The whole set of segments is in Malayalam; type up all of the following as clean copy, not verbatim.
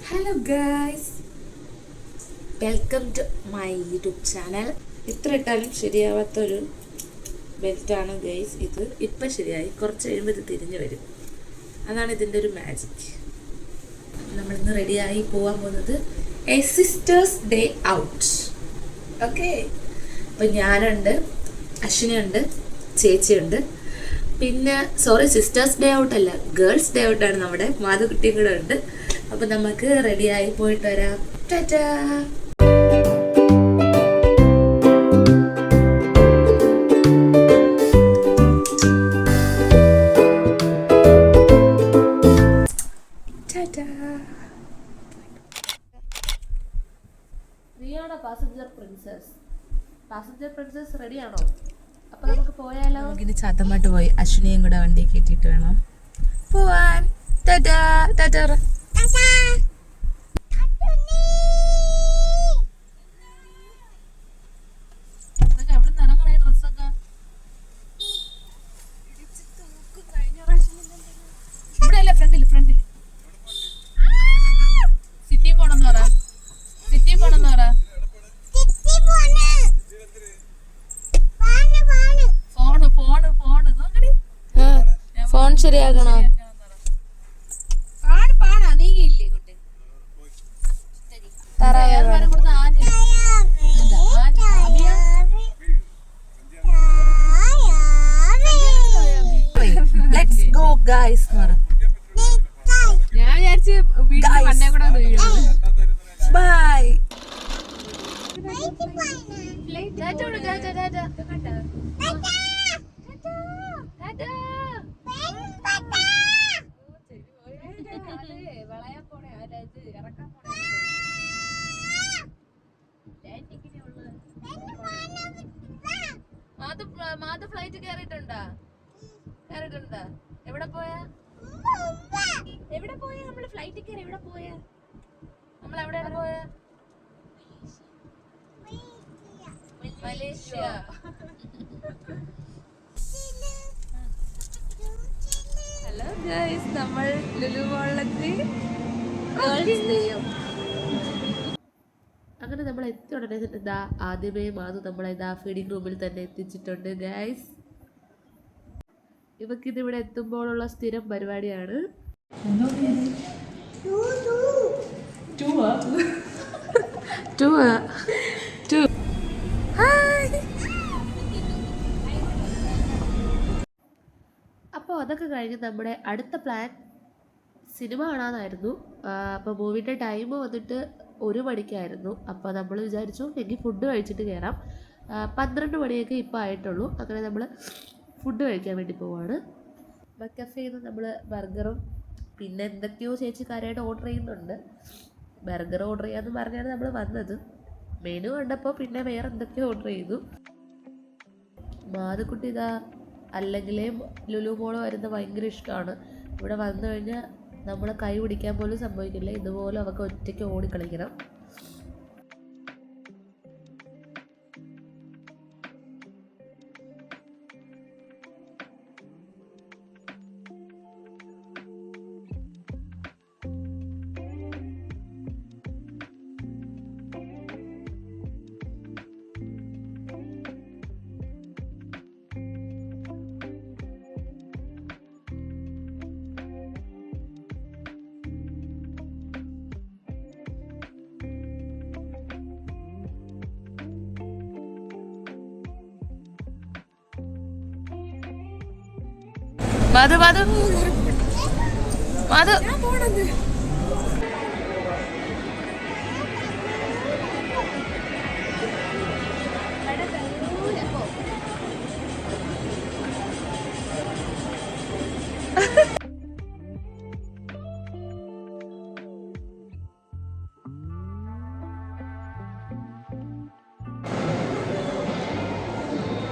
Hello guys, welcome to my YouTube channel. ഇത്ര ഇട്ടാലും ശരിയാവാത്തൊരു ബെൽറ്റാണ് ഗൈസ് ഇത്. ഇപ്പം ശരിയായി, കുറച്ച് കഴിയുമ്പോൾ ഇത് തിരിഞ്ഞു വരും. അതാണ് ഇതിൻ്റെ ഒരു മാജിക്. നമ്മളിന്ന് റെഡിയായി പോകാൻ പോകുന്നത് A sisters day out. Okay, അപ്പം ഞാനുണ്ട്, അശ്വിനിയുണ്ട്, ചേച്ചിയുണ്ട്, പിന്നെ സിസ്റ്റേഴ്സ് ഡേ ഔട്ട് അല്ല, ഗേൾസ് ഡേ ഔട്ടാണ്. നമ്മുടെ മാധുക്കുട്ടിയും കൂടെ ഉണ്ട്. അപ്പം നമുക്ക് റെഡിയായി പോയിട്ട് വരാം. ടാറ്റാ. നീയാണോ പാസഞ്ചർ പ്രിൻസസ് റെഡിയാണോ? അപ്പൊ നമുക്ക് പോയാലോ? നമുക്കിനി ചാത്തമ്പാട്ട് പോയി അശ്വിനിയും കൂടെ വണ്ടി കയറ്റിയിട്ട് വേണം പോവാൻ. Tata tata. ഫോൺ ശരിയാക്കണോ? Let's go guys. ഞാൻ വിചാരിച്ചു ബൈ. മാധു ഫ്ലൈറ്റ് കയറിയിട്ടുണ്ടാ? എവിടെ പോയാ നമ്മള് ഫ്ലൈറ്റ് കയറി? എവിടെ പോയാ നമ്മൾ? എവിടെയാണ് പോയാ? മലേഷ്യ. ഹലോ ഗൈസ്, നമ്മൾ ലുലു മോളിലെത്തി. അങ്ങനെ നമ്മൾ എത്തിയ ഉടനെ ഇതാ ആദ്യമേ മാധു നമ്മളെ ഇതാ ഫീഡിംഗ് റൂമിൽ തന്നെ എത്തിച്ചിട്ടുണ്ട് ഗൈസ്. ഇവക്കിതിവിടെ എത്തുമ്പോഴുള്ള സ്ഥിരം പരിപാടിയാണ്. അപ്പോൾ അതൊക്കെ കഴിഞ്ഞ് നമ്മുടെ അടുത്ത പ്ലാൻ സിനിമ കാണാനായിരുന്നു. അപ്പോൾ മൂവിൻ്റെ ടൈം വന്നിട്ട് 1 മണിക്കായിരുന്നു. അപ്പോൾ നമ്മൾ വിചാരിച്ചു എങ്കിൽ ഫുഡ് കഴിച്ചിട്ട് കയറാം. 12 മണിയൊക്കെ ഇപ്പോൾ ആയിട്ടുള്ളൂ. അങ്ങനെ നമ്മൾ ഫുഡ് കഴിക്കാൻ വേണ്ടി പോവാണ്. മക്കഫയിൽ നിന്ന് നമ്മൾ ബർഗറും പിന്നെ എന്തൊക്കെയോ ചേച്ചിക്കാരായിട്ട് ഓർഡർ ചെയ്യുന്നുണ്ട്. ബർഗർ ഓർഡർ ചെയ്യാമെന്ന് പറഞ്ഞാണ് നമ്മൾ വന്നത്. മെനു കണ്ടപ്പോൾ പിന്നെ വേറെ എന്തൊക്കെയോ ഓർഡർ ചെയ്തു. മാധുക്കുട്ടി ഇതാ അല്ലെങ്കിലേ ലുലു മോള് വരുന്നത് ഭയങ്കര ഇഷ്ടമാണ്. ഇവിടെ വന്നു കഴിഞ്ഞാൽ നമ്മളെ കൈ പിടിക്കാൻ പോലും സംഭവിക്കില്ല. ഇതുപോലെ അവൾക്ക് ഒറ്റയ്ക്ക് ഓടിക്കളിക്കണം. മാധു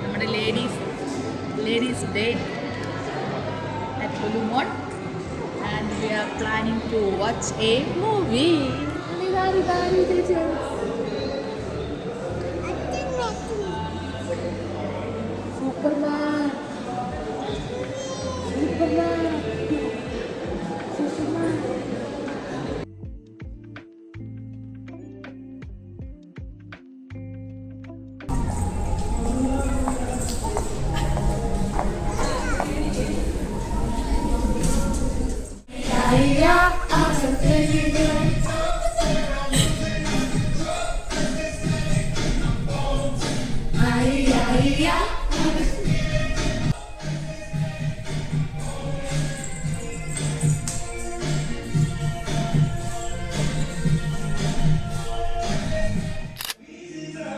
നമ്മുടെ ladies day Lulu Mall, and we are planning to watch a movie. Superman.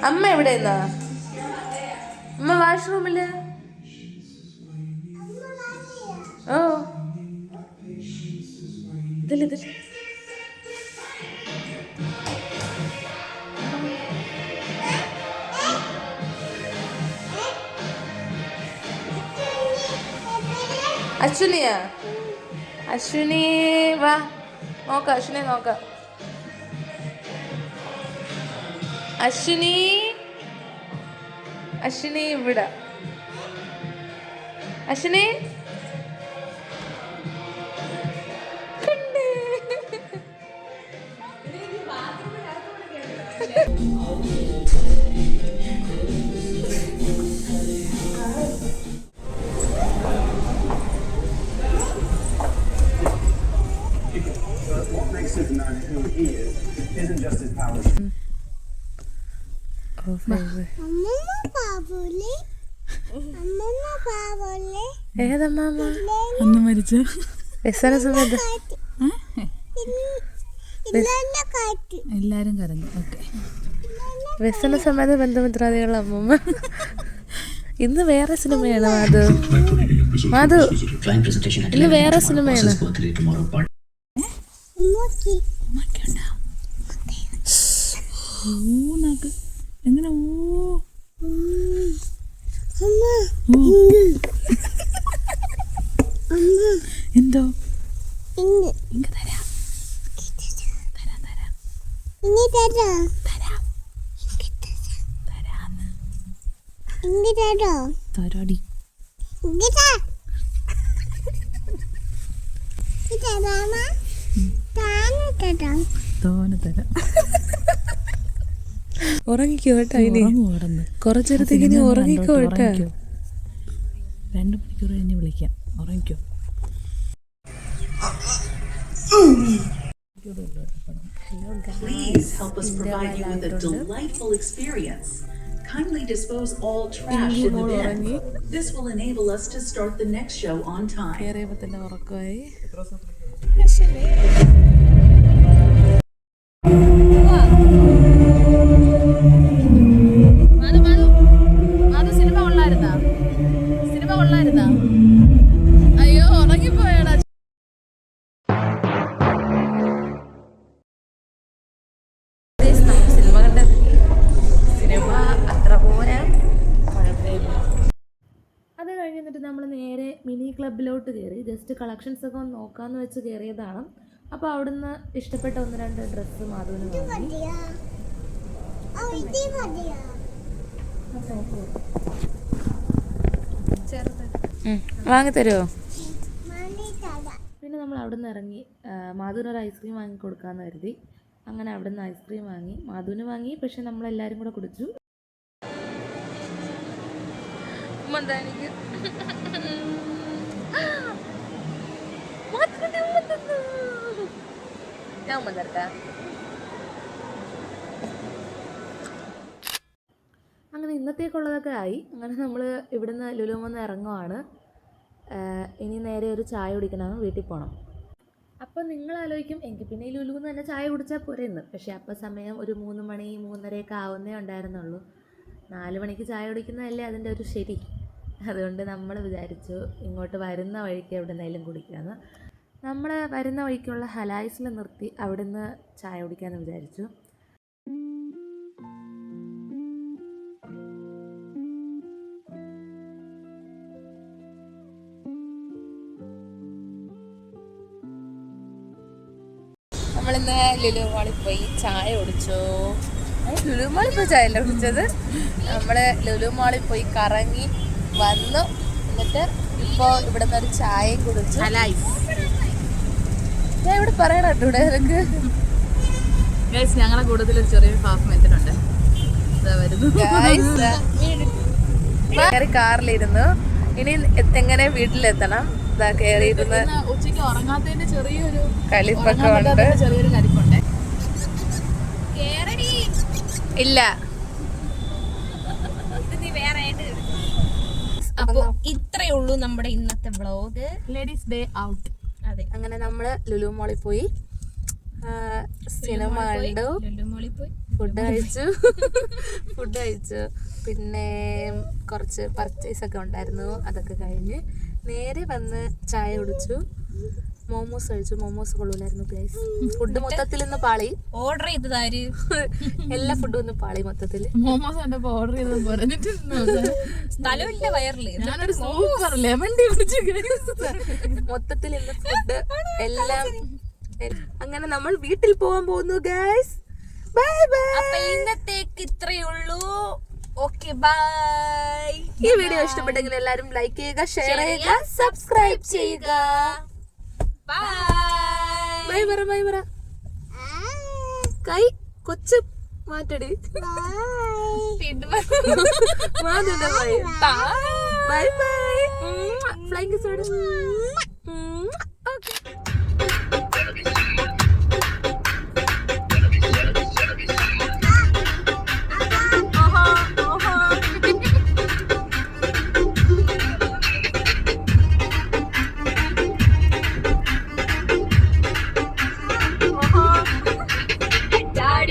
അമ്മ എവിടെയെന്നാ? അമ്മ വാഷ്റൂമില്. ഓ ഇതില് അശ്വിനിയാ? അശ്വിനി വാ നോക്ക, അശ്വിനെ നോക്ക. അശ്വിനി, അശ്വിനി ഇവിടെ. അശ്വിനി ഏതമ്മ അന്ന് മരിച്ച വ്യസന സമയത്ത് എല്ലാരും കരഞ്ഞു. ഓക്കെ, വ്യസന സമയത്ത് ബന്ധുമിത്രാദികളുടെ അമ്മൂമ്മ. ഇന്ന് വേറെ സിനിമയാണ് മാധു. മാധു ഇന്ന് വേറെ സിനിമയാണ്. എങ്ങനെ എന്തോ തരാടി തോനെ തരാം. ഉറങ്ങിക്കോ കേട്ടോ. ഇനി കുറച്ചേരത്തേക്ക് ഇനി ഉറങ്ങിക്കോ കേട്ടോ. 2 മണിക്കൂർ കഴിഞ്ഞ് വിളിക്കാം. ഉറങ്ങിക്കോ. Please help us provide you with a delightful experience. Kindly dispose all trash in the bin. This will enable us to start the next show on time. കേറിയപ്പോ തന്നെ ഉറക്കമായി. അയ്യോ ഉറങ്ങിപ്പോയടാ. സിനിമ കണ്ട സിനിമ അത്ര പോരാ, അത് കഴിഞ്ഞിട്ട് നമ്മൾ നേരെ മിനി ക്ലബിലോട്ട് കയറി. ജസ്റ്റ് കളക്ഷൻസ് ഒക്കെ ഒന്ന് നോക്കാമെന്ന് വെച്ച് കയറിയതാണ്. അപ്പോൾ അവിടുന്ന് ഇഷ്ടപ്പെട്ട 1-2 ഡ്രസ്സ് മാധുവിന് വാങ്ങി. വാങ്ങിത്തരുമോ? പിന്നെ നമ്മൾ അവിടെ നിന്ന് ഇറങ്ങി മാധുവിനൊരു ഐസ്ക്രീം വാങ്ങി കൊടുക്കാമെന്ന് കരുതി. അങ്ങനെ അവിടെ നിന്ന് ഐസ്ക്രീം വാങ്ങി, മാധുവിന് വാങ്ങി. പക്ഷെ നമ്മളെല്ലാവരും കൂടെ കുടിച്ചു. അങ്ങനെ ഇന്നത്തേക്കുള്ളതൊക്കെ ആയി. അങ്ങനെ നമ്മൾ ഇവിടുന്ന് ലുലുമന്ന് ഇറങ്ങുവാണ്. ഇനി നേരെ ഒരു ചായ കുടിക്കണം, വീട്ടിൽ പോകണം. അപ്പോൾ നിങ്ങൾ ആലോചിക്കും എങ്കിൽ പിന്നെ ഈ ലുലുന്ന് തന്നെ ചായ കുടിച്ചാൽ പോരെന്ന്. പക്ഷേ അപ്പോൾ സമയം ഒരു 3 മണി 3:30 ആവുന്നേ ഉണ്ടായിരുന്നുള്ളൂ. 4 മണിക്ക് ചായ കുടിക്കുന്നതല്ലേ അതിൻ്റെ ഒരു ശരി. അതുകൊണ്ട് നമ്മൾ വിചാരിച്ചു ഇങ്ങോട്ട് വരുന്ന വഴിക്ക് എവിടെന്നെങ്കിലും കുടിക്കാമെന്ന്. നമ്മൾ വരുന്ന വഴിക്കുള്ള ഹലായിസിൽ നിർത്തി അവിടുന്ന് ചായ കുടിക്കാമെന്ന് വിചാരിച്ചു. നമ്മളിന്ന് ലുലു മാളിൽ പോയി ചായ കുടിച്ചു. ലുലു മാളിൽ പോയി ചായ അല്ല കുടിച്ചത്, നമ്മൾ ലുലു മാളിൽ പോയി കറങ്ങി വന്നു. എന്നിട്ട് ഇപ്പോൾ ഇവിടെ നിന്ന് ഒരു ചായയും കുടിച്ചു. ഞാൻ ഇവിടെ പറയണം കേട്ടോ, ഇവിടെ നിനക്ക് ഞങ്ങളുടെ കൂടുതൽ ചെറിയൊരു ഹാഫ് മെത്തഡുണ്ട്. കാറിലിരുന്നു. ഇനി എങ്ങനെ വീട്ടിലെത്തണം. ഇതാ കയറിയിരുന്ന് ഉച്ചയ്ക്ക് ഉറങ്ങാത്തതിന്റെ ചെറിയൊരു കളിപ്പൊക്കെ ഉണ്ട്. ചെറിയൊരു കളിപ്പുണ്ട്. ഇല്ല അപ്പൊ ഇത്രയേ ഉള്ളൂ നമ്മുടെ ഇന്നത്തെ വ്ളോഗ്. Ladies day out. അതെ, അങ്ങനെ നമ്മള് ലുലു മോളിൽ പോയി സിനിമ കണ്ടു, ലുലുമോളിൽ പോയി ഫുഡ് കഴിച്ചു. പിന്നെ കുറച്ച് പർച്ചേസ് ഒക്കെ ഉണ്ടായിരുന്നു, അതൊക്കെ കഴിഞ്ഞ് നേരെ വന്ന് ചായ കുടിച്ചു, മോമോസ് കഴിച്ചു. മോമോസ് കൊള്ളൂലായിരുന്നു ഗൈസ്. ഫുഡ് മൊത്തത്തിൽ ഇന്ന് പാളി. ഓർഡർ ചെയ്തതാര്? എല്ലാ ഫുഡും ഒന്ന് പാളി മൊത്തത്തില്. മോമോസ് കണ്ടപ്പോ ഓർഡർ ചെയ്ത് പറഞ്ഞിട്ട് സ്ഥലമില്ല വയറില്. ഞാനൊരു സൂപ്പർ ലെമൺ ടീ കുടിച്ചു. മൊത്തത്തിൽ ഇന്ന് ഫുഡ് എല്ലാം. അങ്ങനെ നമ്മൾ വീട്ടിൽ പോകാൻ പോകുന്നു ഗൈസ്. Bye bye. അപ്പൊ ഇന്നത്തേക്ക് ഇത്രയേ ഉള്ളൂ. Okay bye. ഈ വീഡിയോ ഇഷ്ടപ്പെട്ടെങ്കിൽ എല്ലാരും ലൈക്ക് ചെയ്യുക, ഷെയർ ചെയ്യുക, സബ്സ്ക്രൈബ് ചെയ്യുക. ബൈ പറ, ബൈ പറ. കൈ കൊച്ചു മാറ്റടി. മാറ്റണ്ട. Bye bye bye. Flying kiss. Okay.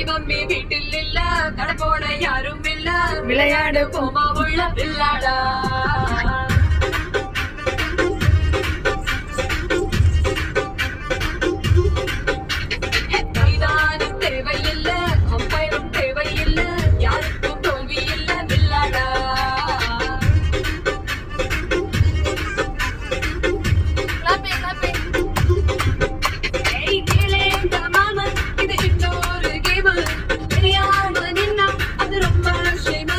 Mummy വീട്ടിലില്ല, കട പോണ യാരുമില്ല, വിളയാട് പോമാവുള്ള പിള്ളാടാ. മൈതാനം தேவையில்ல, അമ്പയറും தேவையில்ல, யாருக்கும் தோல்வியில்ல பிள்ளாடா. ஏய் கேளே இந்த மாமன், இது இன்னொரு கேம். தெரியாம நின்னா அது ரொம்ப ஷேம்.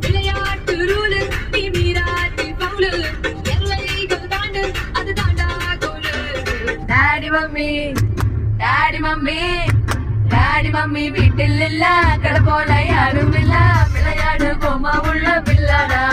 விளையாட்டு ரூல், நீ மீறாட்டி பவுல். எல்லைகள் தாண்டு, அது தாண்டா கோல். Daddy mummy, daddy mummy, daddy mummy வீட்டிலில்ல, கடை போல யாரும் இல்ல, விளையாடு போமா உள்ள பிள்ளாடா.